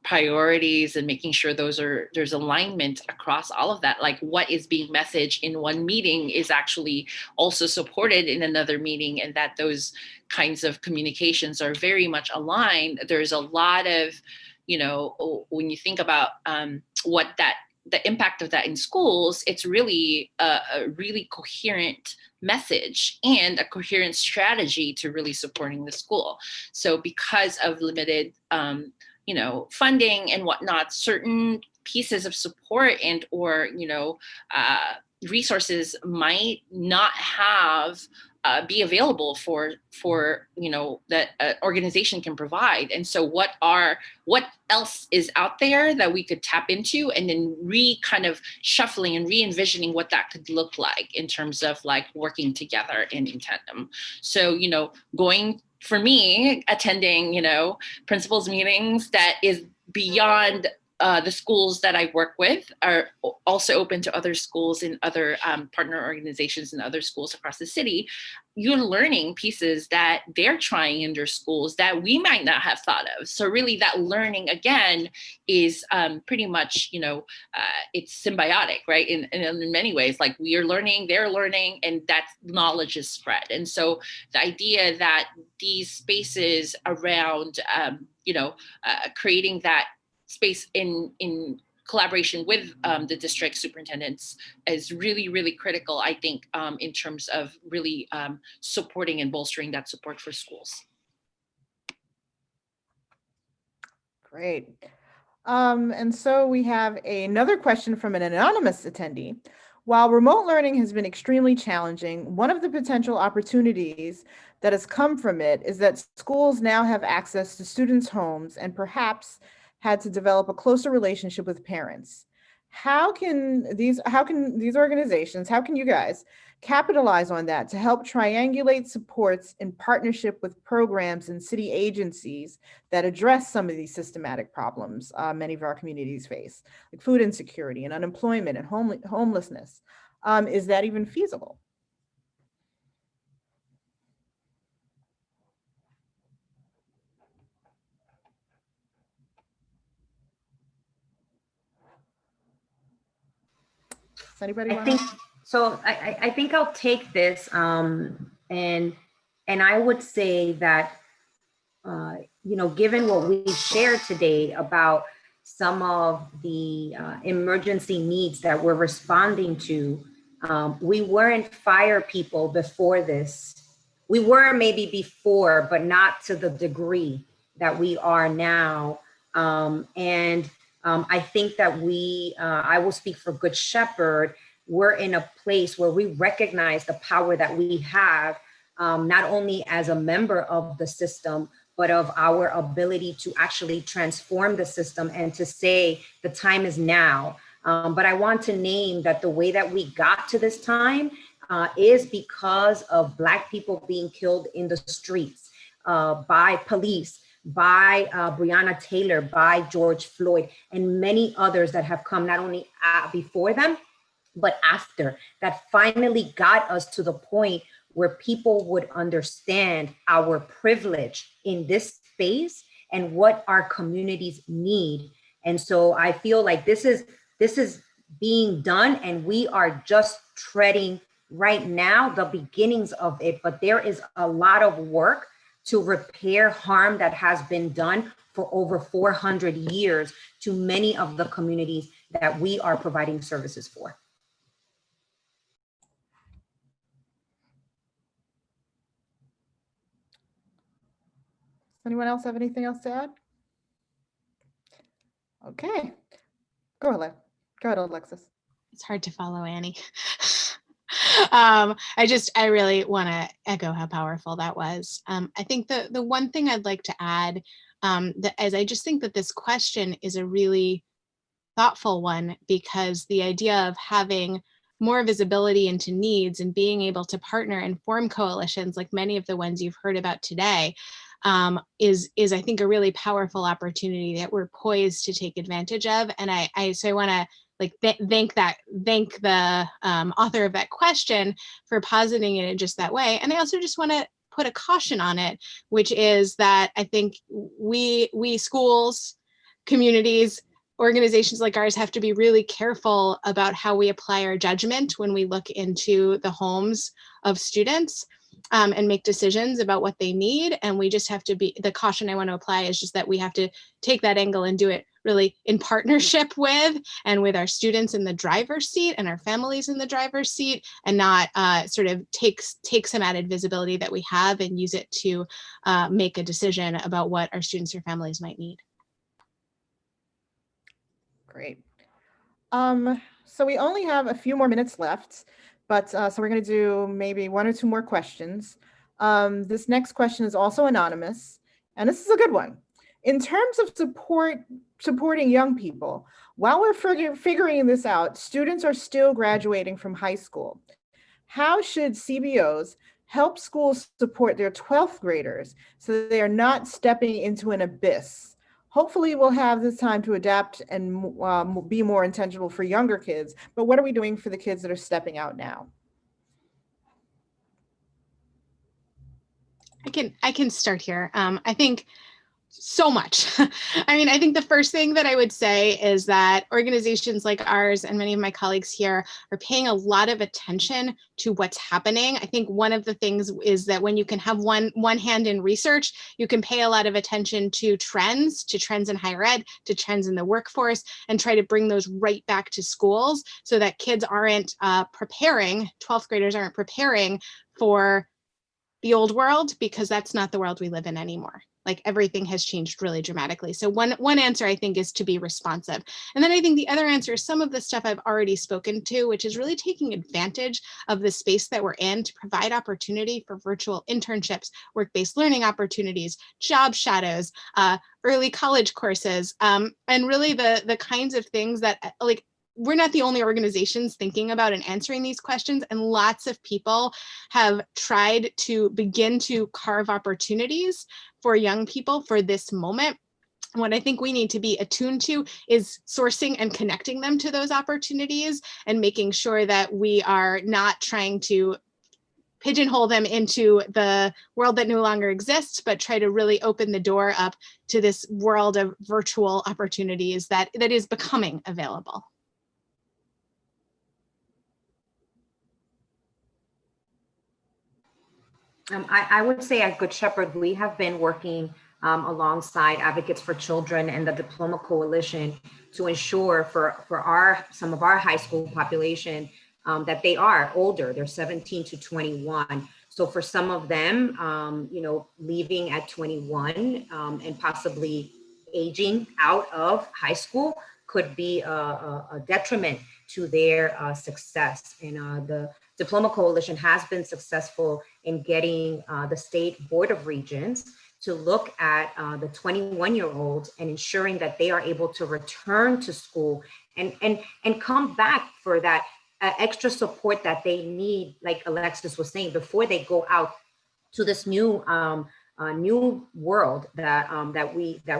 priorities and making sure there's alignment across all of that, like what is being messaged in one meeting is actually also supported in another meeting, and that those kinds of communications are very much aligned. There's a lot of, when you think about the impact of that in schools, it's really a really coherent message and a coherent strategy to really supporting the school. So because of limited, funding and whatnot, certain pieces of support and or, resources might not have be available for that organization can provide. And so what else is out there that we could tap into, and then kind of shuffling and re-envisioning what that could look like in terms of like working together and in tandem. So, going for me, attending, principals meetings that is beyond the schools that I work with are also open to other schools and other partner organizations and other schools across the city. You're learning pieces that they're trying in their schools that we might not have thought of. So really that learning, again, is pretty much, it's symbiotic, right? In many ways, like we are learning, they're learning, and that knowledge is spread. And so the idea that these spaces around, creating that space in collaboration with the district superintendents is really, really critical, I think, in terms of really supporting and bolstering that support for schools. Great. And so we have another question from an anonymous attendee. While remote learning has been extremely challenging, one of the potential opportunities that has come from it is that schools now have access to students' homes and perhaps had to develop a closer relationship with parents. How can these organizations, how can you guys capitalize on that to help triangulate supports in partnership with programs and city agencies that address some of these systematic problems many of our communities face, like food insecurity and unemployment and homelessness? Is that even feasible? Does anybody want to? So I think I'll take this and I would say that, given what we shared today about some of the emergency needs that we're responding to, we weren't fire people before this. We were maybe before, but not to the degree that we are now. I think that I will speak for Good Shepherd, we're in a place where we recognize the power that we have, not only as a member of the system, but of our ability to actually transform the system and to say the time is now. But I want to name that the way that we got to this time is because of Black people being killed in the streets by police, by Breonna Taylor, by George Floyd, and many others that have come not only before them, but after, that finally got us to the point where people would understand our privilege in this space and what our communities need. And so I feel like this is being done, and we are just treading right now the beginnings of it, but there is a lot of work to repair harm that has been done for over 400 years to many of the communities that we are providing services for. Anyone else have anything else to add? Okay, go ahead, Alexis. It's hard to follow, Annie. I really want to echo how powerful that was. I think the one thing I'd like to add, as I just think that this question is a really thoughtful one, because the idea of having more visibility into needs and being able to partner and form coalitions like many of the ones you've heard about today is I think a really powerful opportunity that we're poised to take advantage of. And I want to thank the author of that question for positing it in just that way. And I also just want to put a caution on it, which is that I think we schools, communities, organizations like ours have to be really careful about how we apply our judgment when we look into the homes of students and make decisions about what they need. And we just have to the caution I want to apply is just that we have to take that angle and do it really in partnership with our students in the driver's seat and our families in the driver's seat, and not sort of take some added visibility that we have and use it to make a decision about what our students or families might need. Great. So we only have a few more minutes left, but so we're going to do maybe one or two more questions. This next question is also anonymous, and this is a good one. In terms of supporting young people, while we're figuring this out, students are still graduating from high school. How should CBOs help schools support their 12th graders so that they are not stepping into an abyss. Hopefully we'll have this time to adapt and be more intentional for younger kids, but what are we doing for the kids that are stepping out now? I can start here. I think so much. I mean, I think the first thing that I would say is that organizations like ours and many of my colleagues here are paying a lot of attention to what's happening. I think one of the things is that when you can have one hand in research, you can pay a lot of attention to trends in higher ed, to trends in the workforce, and try to bring those right back to schools so that kids aren't 12th graders aren't preparing for the old world, because that's not the world we live in anymore. Like, everything has changed really dramatically. So one answer, I think, is to be responsive. And then I think the other answer is some of the stuff I've already spoken to, which is really taking advantage of the space that we're in to provide opportunity for virtual internships, work-based learning opportunities, job shadows, early college courses, and really the kinds of things that, like, we're not the only organizations thinking about and answering these questions, and lots of people have tried to begin to carve opportunities for young people for this moment. What I think we need to be attuned to is sourcing and connecting them to those opportunities and making sure that we are not trying to pigeonhole them into the world that no longer exists, but try to really open the door up to this world of virtual opportunities that is becoming available. I would say at Good Shepherd, we have been working alongside Advocates for Children and the Diploma Coalition to ensure for some of our high school population that they are older, they're 17 to 21. So for some of them, leaving at 21 and possibly aging out of high school could be a detriment to their success. And the Diploma Coalition has been successful in getting the State Board of Regents to look at the 21-year-olds and ensuring that they are able to return to school and come back for that extra support that they need, like Alexis was saying, before they go out to this new world that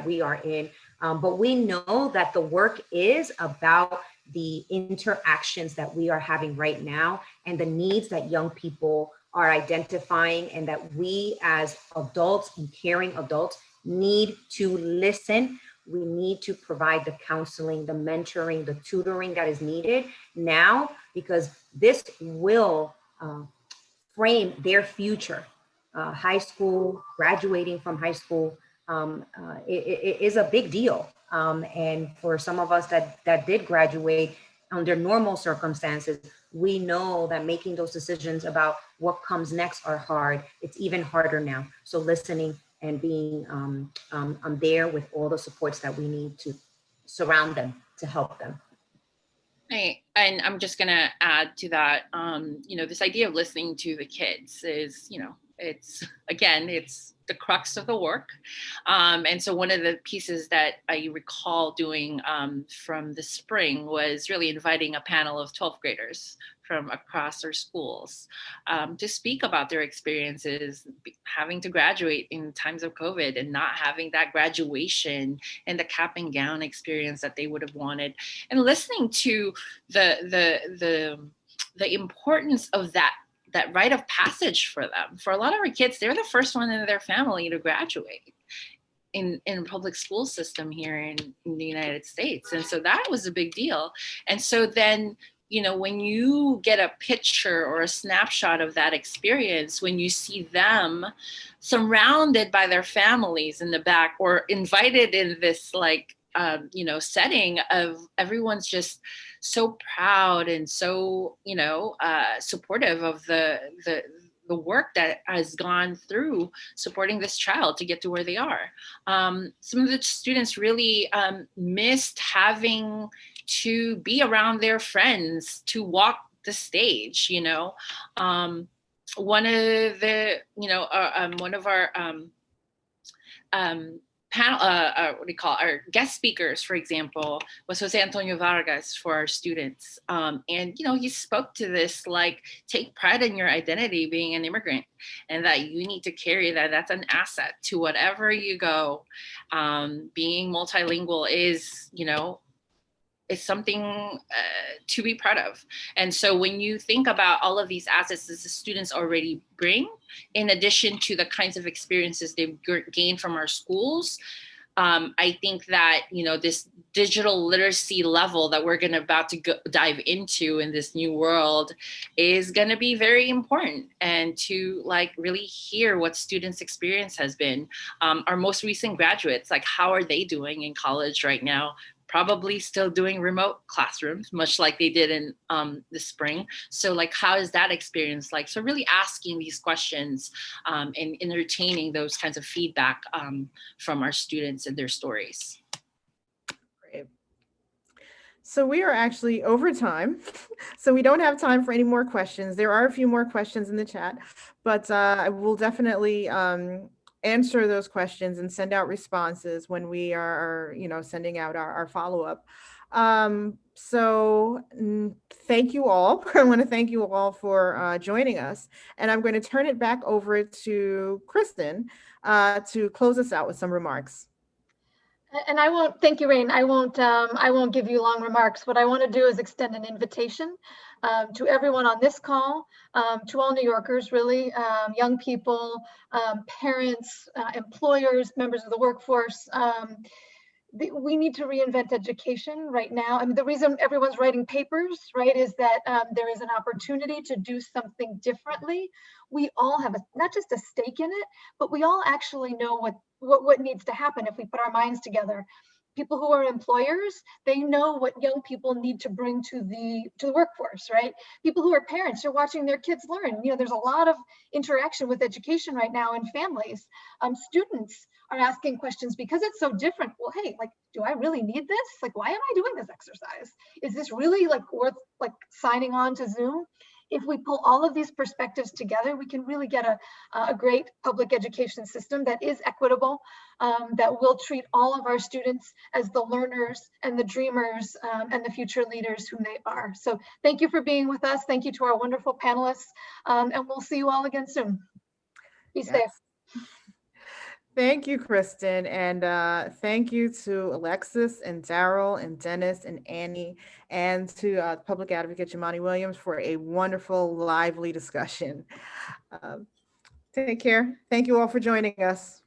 we are in. But we know that the work is about the interactions that we are having right now and the needs that young people are identifying, and that we as adults and caring adults need to listen. We need to provide the counseling, the mentoring, the tutoring that is needed now, because this will frame their future. High school, graduating from high school, it is a big deal. And for some of us that did graduate under normal circumstances, we know that making those decisions about what comes next are hard. It's even harder now. So listening and being there with all the supports that we need to surround them, to help them. Right. And I'm just going to add to that, this idea of listening to the kids is, it's the crux of the work. And so one of the pieces that I recall doing from the spring was really inviting a panel of 12th graders from across our schools to speak about their experiences having to graduate in times of COVID and not having that graduation and the cap and gown experience that they would have wanted, and listening to the importance of that rite of passage for them. For a lot of our kids, they're the first one in their family to graduate in public school system here in the United States. And so that was a big deal. And so then, when you get a picture or a snapshot of that experience, when you see them surrounded by their families in the back or invited in this setting of everyone's just so proud and so, supportive of the work that has gone through supporting this child to get to where they are. Some of the students really missed having to be around their friends to walk the stage. One of our panel, what do you call it? Our guest speakers, for example, was Jose Antonio Vargas for our students. And, you know, he spoke to this, like, take pride in your identity being an immigrant, and that you need to carry that. That's an asset to whatever you go. Being multilingual is, you know, is something to be proud of. And so when you think about all of these assets that the students already bring, in addition to the kinds of experiences they've gained from our schools, I think that, you know, this digital literacy level that we're about to dive into in this new world is going to be very important, and to like really hear what students' experience has been. Our most recent graduates, like, how are they doing in college right now? Probably still doing remote classrooms, much like they did in the spring. So like, how is that experience like? So really asking these questions and entertaining those kinds of feedback from our students and their stories. Great. So we are actually over time, so we don't have time for any more questions. There are a few more questions in the chat, but I will definitely answer those questions and send out responses when we are, you know, sending out our follow-up. So thank you all. I want to thank you all for joining us, and I'm going to turn it back over to Kristin to close us out with some remarks. And I won't, thank you, Raine. I won't give you long remarks. What I want to do is extend an invitation to everyone on this call, to all New Yorkers, really, young people, parents, employers, members of the workforce. We need to reinvent education right now. I mean, the reason everyone's writing papers, right, is that there is an opportunity to do something differently. We all have not just a stake in it, but we all actually know what needs to happen if we put our minds together. People who are employers, they know what young people need to bring to the workforce, right? People who are parents are watching their kids learn. You know, there's a lot of interaction with education right now in families. Students are asking questions because it's so different. Well, hey, like, do I really need this? Like, why am I doing this exercise? Is this really like worth like signing on to Zoom? If we pull all of these perspectives together, we can really get a great public education system that is equitable, that will treat all of our students as the learners and the dreamers and the future leaders whom they are. So thank you for being with us. Thank you to our wonderful panelists, and we'll see you all again soon. Be safe. Thank you, Kristin, and thank you to Alexis and Daryl and Dennis and Annie, and to Public Advocate Jumaane Williams for a wonderful, lively discussion. Take care. Thank you all for joining us.